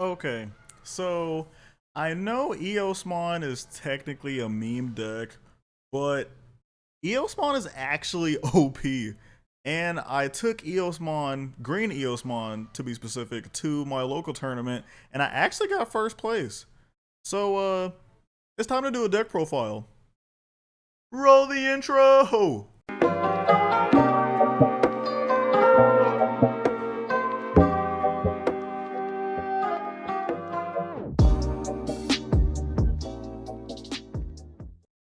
Okay, so I know Eosmon is technically a meme deck, but Eosmon is actually OP. And I took Eosmon, Green Eosmon to be specific, to my local tournament, and I actually got first place. So, it's time to do a deck profile. Roll the intro!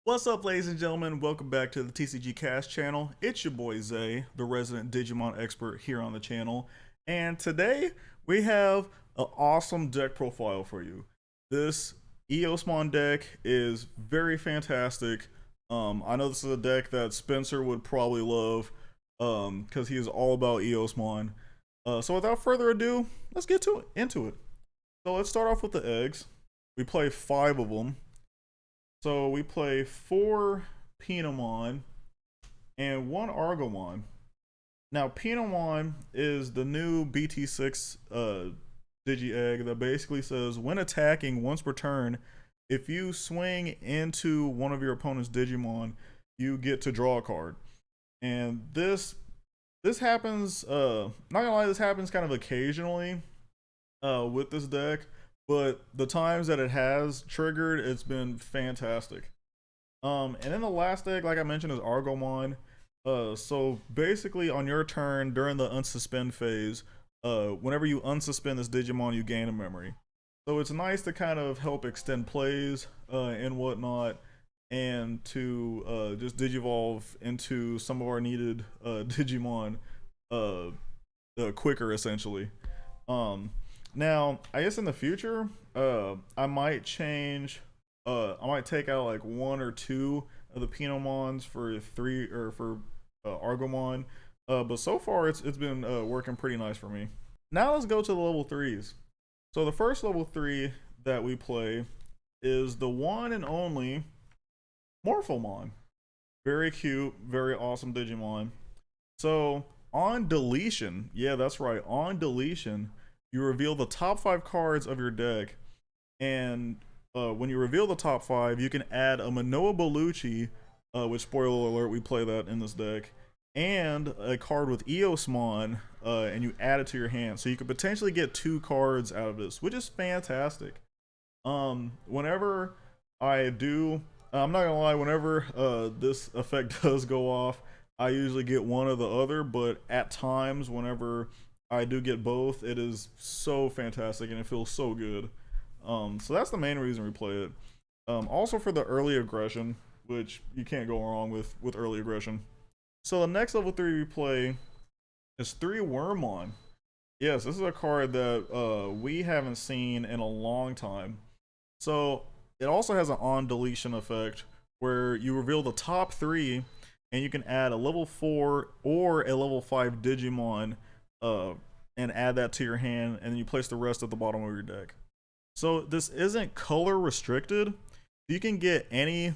What's up, ladies and gentlemen? Welcome back to the TCG Cast channel. It's your boy Zay, the resident Digimon expert here on the channel. And today we have an awesome deck profile for you. This Eosmon deck is very fantastic. I know this is a deck that Spencer would probably love because he is all about Eosmon. So without further ado, let's get into it. So let's start off with the eggs. We play 5 of them. So we play 4 Pinamon and 1 Argomon. Now Pinamon is the new BT6 Digi-Egg that basically says when attacking once per turn, if you swing into one of your opponent's Digimon, you get to draw a card. And this happens, not gonna lie, this happens kind of occasionally with this deck. But the times that it has triggered, it's been fantastic. And then the last deck, like I mentioned, is Argomon. So basically, on your turn during the unsuspend phase, whenever you unsuspend this Digimon, you gain a memory. So it's nice to kind of help extend plays and whatnot, and to just Digivolve into some of our needed Digimon quicker, essentially. Now, I guess in the future, I might change. I might take out like 1 or 2 of the Pinamons for 3 or for Argomon. But so far, it's been working pretty nice for me. Now let's go to the level 3s. So the first level 3 that we play is the one and only Morphomon. Very cute, very awesome Digimon. So on deletion, yeah, that's right. On deletion, you reveal the top 5 cards of your deck, and when you reveal the top 5, you can add a Manoa Bellucci, which, spoiler alert, we play that in this deck, and a card with Eosmon, and you add it to your hand. So you could potentially get 2 cards out of this, which is fantastic. Whenever I do, I'm not gonna lie, whenever this effect does go off, I usually get one or the other, but at times, whenever I do get both, it is so fantastic and it feels so good. So that's the main reason we play it. Also for the early aggression, which you can't go wrong with early aggression. So the next level 3 we play is 3 Wormmon. Yes, this is a card that we haven't seen in a long time. So it also has an on deletion effect where you reveal the top 3 and you can add a level 4 or a level 5 Digimon and add that to your hand, and then you place the rest at the bottom of your deck. So this isn't color restricted. You can get any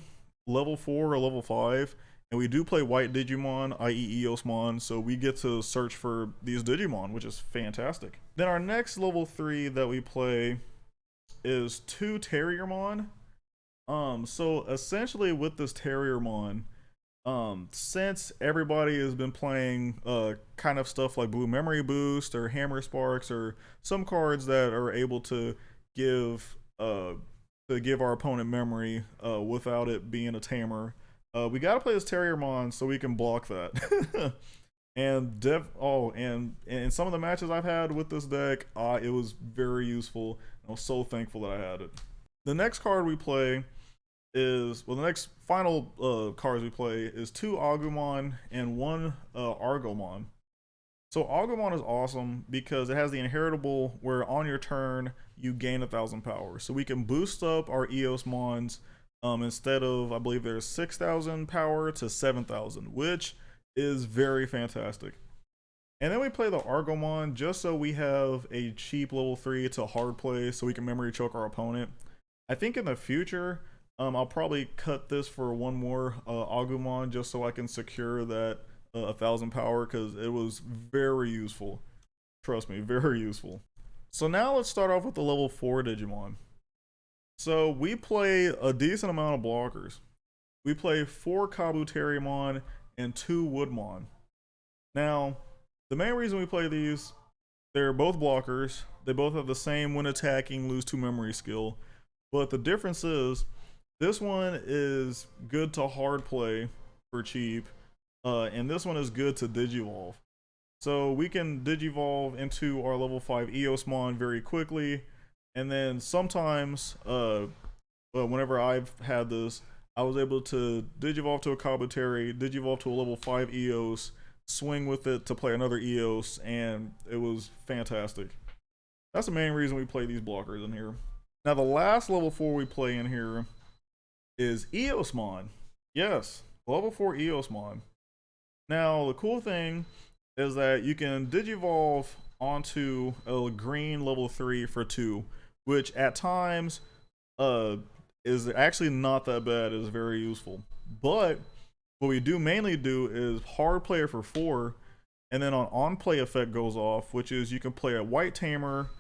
level 4 or level 5, and we do play white Digimon, i.e. Eosmon, so we get to search for these Digimon, which is fantastic. Then our next level 3 that we play is 2 Terriermon. So essentially with this Terriermon, since everybody has been playing kind of stuff like Blue Memory Boost or Hammer Sparks or some cards that are able to give our opponent memory without it being a tamer, we gotta play this Terriermon so we can block that. And and some of the matches I've had with this deck, it was very useful. I was so thankful that I had it. The next card we play is, well, the next final cards we play is 2 Agumon and 1 Argomon. So Agumon is awesome because it has the inheritable where on your turn you gain 1,000 power. So we can boost up our Eosmons instead of, I believe there's 6,000 power to 7,000, which is very fantastic. And then we play the Argomon just so we have a cheap level 3 to hard play so we can memory choke our opponent. I think in the future, I'll probably cut this for 1 more Agumon just so I can secure that 1,000 power because it was very useful. Trust me, very useful. So now let's start off with the level 4 Digimon. So we play a decent amount of blockers. We play 4 Kabuterimon and 2 Woodmon. Now, the main reason we play these, they're both blockers. They both have the same when attacking, lose 2 memory skill. But the difference is, this one is good to hard play for cheap, and this one is good to Digivolve. So we can Digivolve into our level 5 Eosmon very quickly, and then sometimes, whenever I've had this, I was able to Digivolve to a Kabuteri, Digivolve to a level 5 Eos, swing with it to play another Eos, and it was fantastic. That's the main reason we play these blockers in here. Now the last level 4 we play in here is Eosmon. Yes, level 4 Eosmon. Now the cool thing is that you can Digivolve onto a green level 3 for 2, which at times is actually not that bad. It is very useful. But what we do mainly do is hard play it for 4, and then on play effect goes off, which is you can play a white tamer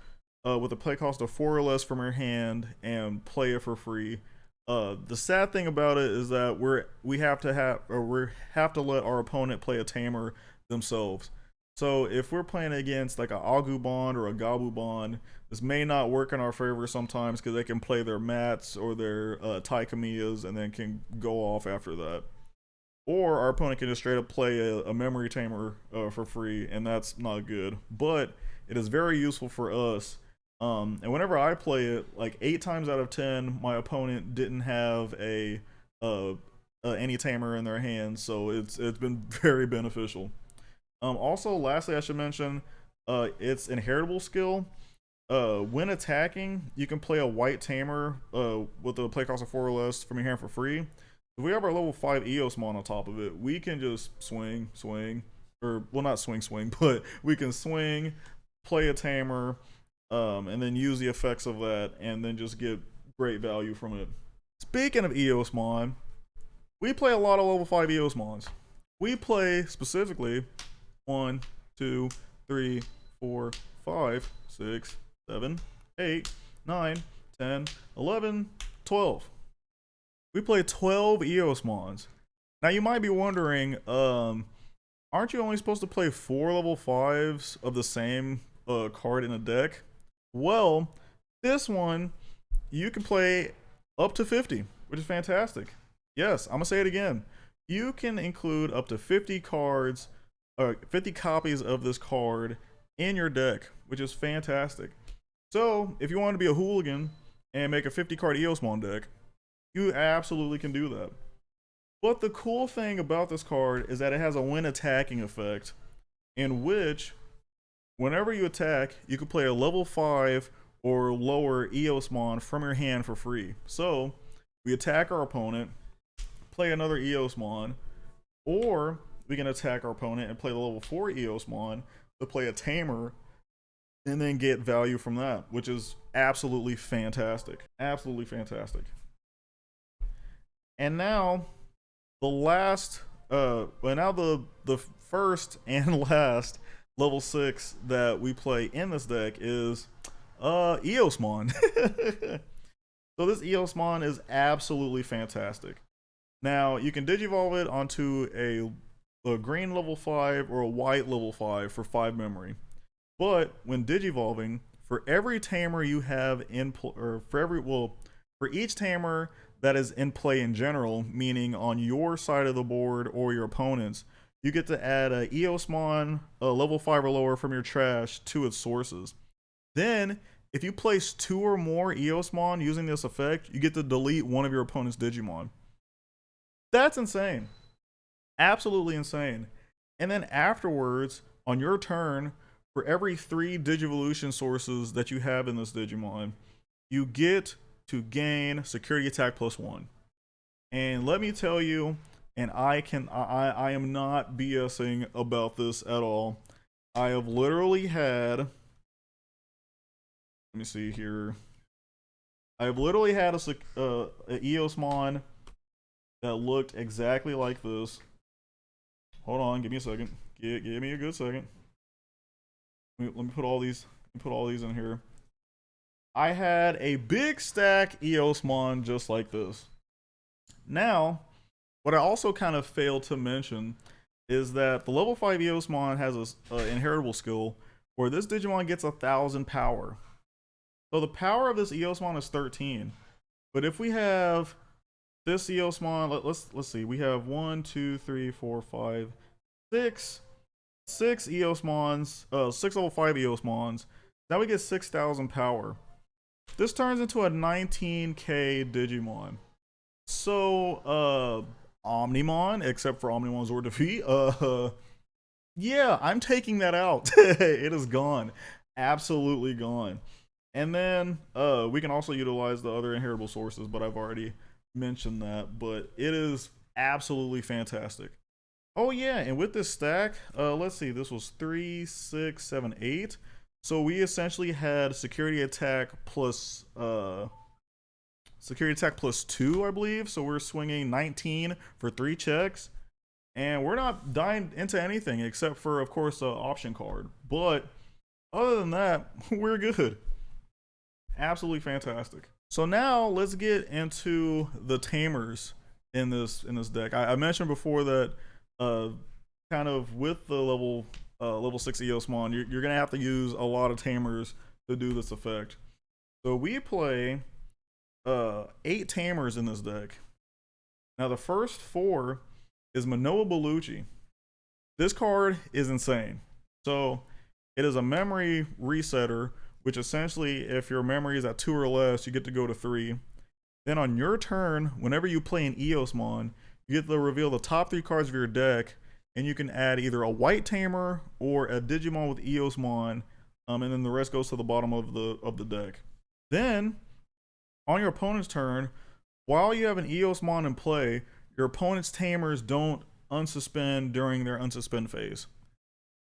with a play cost of 4 or less from your hand and play it for free. The sad thing about it is that we have to let our opponent play a tamer themselves. So if we're playing against like a Agumon or a Gabumon, this may not work in our favor sometimes because they can play their mats or their Taikamiyas and then can go off after that. Or our opponent can just straight up play a memory tamer for free, and that's not good. But it is very useful for us. And whenever I play it, like 8 times out of 10, my opponent didn't have any tamer in their hands, so it's been very beneficial. Also, lastly, I should mention its inheritable skill. When attacking, you can play a white tamer with a play cost of 4 or less from your hand for free. If we have our level 5 Eosmon on top of it, we can just swing, or well, not swing, but we can swing, play a tamer, and then use the effects of that, and then just get great value from it. Speaking of Eosmon, we play a lot of level 5 Eosmons. We play specifically 1, 2, 3, 4, 5, 6, 7, 8, 9, 10, 11, 12. We play 12 Eosmons. Now you might be wondering, aren't you only supposed to play 4 level 5s of the same card in a deck? Well, this one, you can play up to 50, which is fantastic. Yes, I'm gonna say it again. You can include up to 50 cards, 50 copies of this card in your deck, which is fantastic. So, if you want to be a hooligan and make a 50 card Eosmon deck, you absolutely can do that. But the cool thing about this card is that it has a when attacking effect, in which whenever you attack, you can play a level 5 or lower Eosmon from your hand for free. So, we attack our opponent, play another Eosmon, or we can attack our opponent and play the level 4 Eosmon to play a tamer and then get value from that, which is absolutely fantastic. Absolutely fantastic. And now the first and last level 6 that we play in this deck is Eosmon. So this Eosmon is absolutely fantastic. Now you can Digivolve it onto a green level 5 or a white level 5 for 5 memory. But when Digivolving, for every tamer you have for each tamer that is in play in general, meaning on your side of the board or your opponent's, you get to add a Eosmon, a level 5 or lower from your trash to its sources. Then, if you place 2 or more Eosmon using this effect, you get to delete one of your opponent's Digimon. That's insane. Absolutely insane. And then afterwards, on your turn, for every 3 Digivolution sources that you have in this Digimon, you get to gain security attack +1. And let me tell you, and I am not BSing about this at all. I have literally had, let me see here. I have literally had a Eosmon that looked exactly like this. Hold on, give me a second. Give me a good second. Let me put all these in here. I had a big stack Eosmon just like this. Now, what I also kind of failed to mention is that the level 5 Eosmon has a inheritable skill where this Digimon gets 1,000 power. So the power of this Eosmon is 13. But if we have this Eosmon, let's see, we have 1, 2, 3, 4, 5, 6 Eosmons, 6 level 5 Eosmons. Now we get 6,000 power. This turns into a 19k Digimon. So, Omnimon, except for Omnimon Zord Defeat, yeah, I'm taking that out. It is gone. Absolutely gone. And then, we can also utilize the other inheritable sources, but I've already mentioned that. But it is absolutely fantastic. Oh yeah, and with this stack, let's see, this was 3, 6, 7, 8. So we essentially had security attack plus 2, I believe. So we're swinging 19 for 3 checks, and we're not dying into anything except for, of course, the option card. But other than that, we're good. Absolutely fantastic. So now let's get into the Tamers in this deck. I mentioned before that kind of with the level 6 Eosmon, you're gonna have to use a lot of Tamers to do this effect. So we play 8 Tamers in this deck. Now the first 4 is Manoa Bellucci. This card is insane. So it is a memory resetter, which essentially, if your memory is at 2 or less, you get to go to 3. Then on your turn, whenever you play an Eosmon, you get to reveal the top 3 cards of your deck, and you can add either a white Tamer or a Digimon with Eosmon, and then the rest goes to the bottom of the deck. Then, on your opponent's turn, while you have an Eosmon in play, your opponent's Tamers don't unsuspend during their unsuspend phase.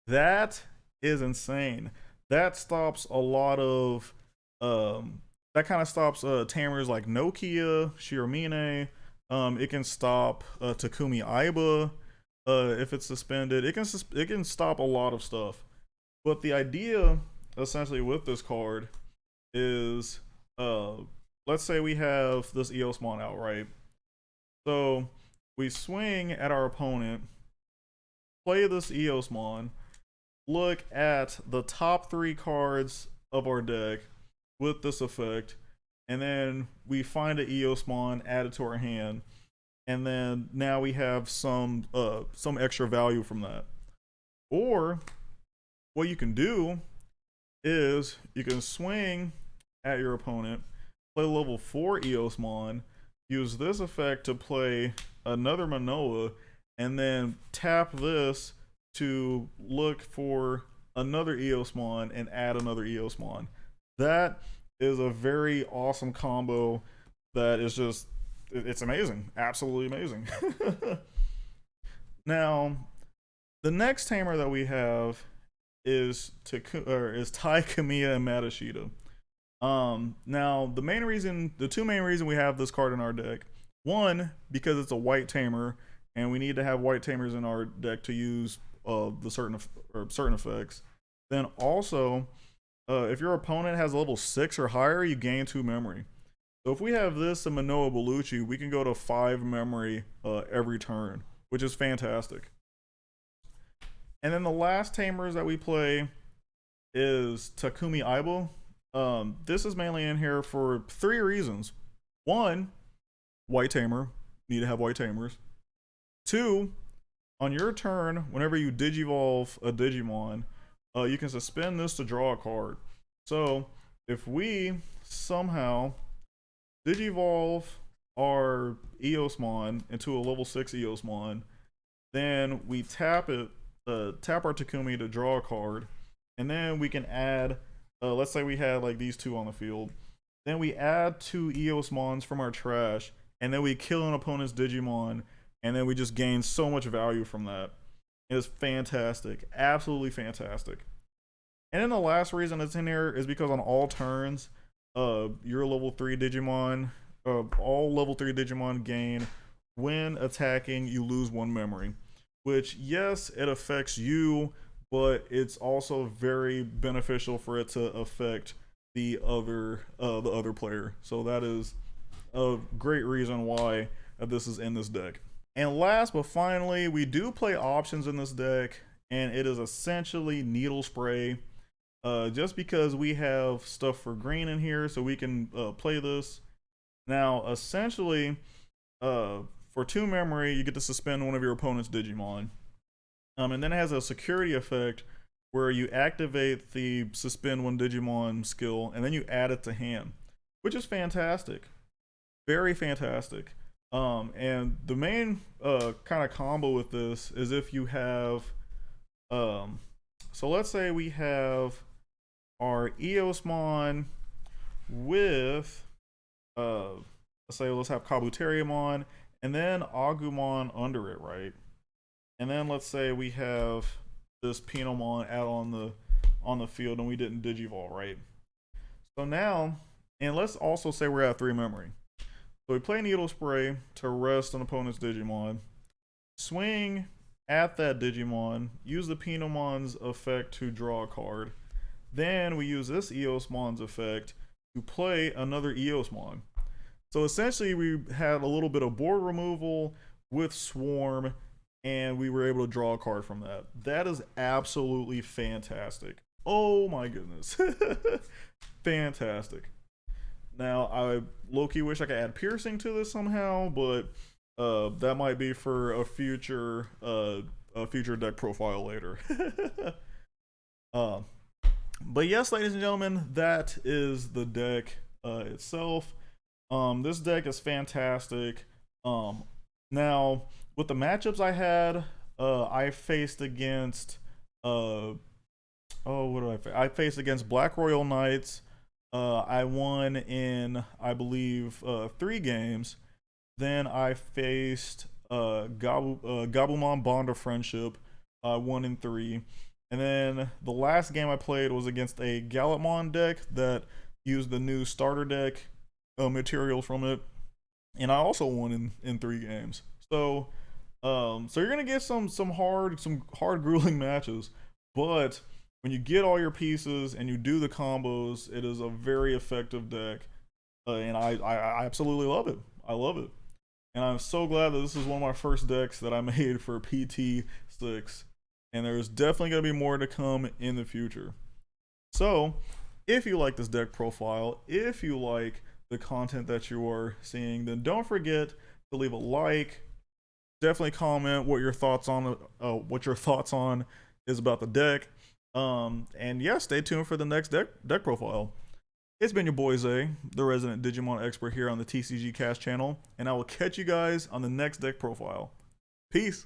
That is insane. That stops a lot of that kind of stops Tamers like Nokia, Shiromine. It can stop Takumi Aiba if it's suspended. It can stop a lot of stuff. But the idea essentially with this card is let's say we have this Eosmon out, right? So we swing at our opponent, play this Eosmon, look at the top 3 cards of our deck with this effect, and then we find an Eosmon, add it to our hand, and then now we have some extra value from that. Or what you can do is you can swing at your opponent, play level 4 Eosmon, use this effect to play another Manoa, and then tap this to look for another Eosmon and add another Eosmon. That is a very awesome combo that is just, it's amazing. Absolutely amazing. Now, the next Tamer that we have is Tai Kamiya and Matashita. Now the 2 main reasons we have this card in our deck. One, because it's a white Tamer, and we need to have white Tamers in our deck to use the certain effects. Then also, if your opponent has a level 6 or higher, you gain 2 memory. So if we have this in Manoa Bellucci, we can go to 5 memory every turn, which is fantastic. And then the last Tamers that we play is Takumi Aiba. This is mainly in here for 3 reasons. 1, white Tamer. Need to have white Tamers. 2, on your turn, whenever you Digivolve a Digimon, you can suspend this to draw a card. So if we somehow Digivolve our Eosmon into a level 6 Eosmon, then we tap our Takumi to draw a card, and then we can add, let's say we had like these 2 on the field, then we add 2 Eosmons from our trash, and then we kill an opponent's Digimon, and then we just gain so much value from that. It is fantastic. Absolutely fantastic. And then the last reason it's in here is because on all turns, your level 3 Digimon, all level 3 Digimon gain, when attacking, you lose 1 memory. Which, yes, it affects you, but it's also very beneficial for it to affect the other player. So that is a great reason why this is in this deck. And last but finally, we do play options in this deck, and it is essentially Needle Spray. Just because we have stuff for green in here, so we can play this. Now, essentially, for 2 memory, you get to suspend one of your opponent's Digimon. And then it has a security effect where you activate the suspend one Digimon skill, and then you add it to hand, which is fantastic. Very fantastic. And the main kind of combo with this is if you have, so let's say we have our Eosmon with, let's have Kabuteriumon, and then Agumon under it, right? And then let's say we have this Pinomon out on the field, and we didn't Digivolve, right? So now, and let's also say we're at 3 memory. So we play Needle Spray to rest an opponent's Digimon, swing at that Digimon, use the Pinomon's effect to draw a card. Then we use this Eosmon's effect to play another Eosmon. So essentially we had a little bit of board removal with Swarm, and we were able to draw a card from that. That is absolutely fantastic. Oh my goodness. Fantastic. Now, I low-key wish I could add piercing to this somehow, but that might be for a future deck profile later. But yes, ladies and gentlemen, that is the deck itself. This deck is fantastic. Now, with the matchups I had, I faced against I faced against Black Royal Knights. I won in, I believe, 3 games. Then I faced Gabumon Bond of Friendship. I won in 3. And then the last game I played was against a Gallantmon deck that used the new starter deck materials from it, and I also won in 3 games. So, so you're gonna get some hard grueling matches, but when you get all your pieces and you do the combos, it is a very effective deck, and I absolutely love it. I love it, and I'm so glad that this is one of my first decks that I made for PT6. And there's definitely going to be more to come in the future. So, if you like this deck profile, if you like the content that you are seeing, then don't forget to leave a like. Definitely comment what your thoughts on is about the deck. And yeah, stay tuned for the next deck profile. It's been your boy Zay, the resident Digimon expert here on the TCG Cast channel, and I will catch you guys on the next deck profile. Peace.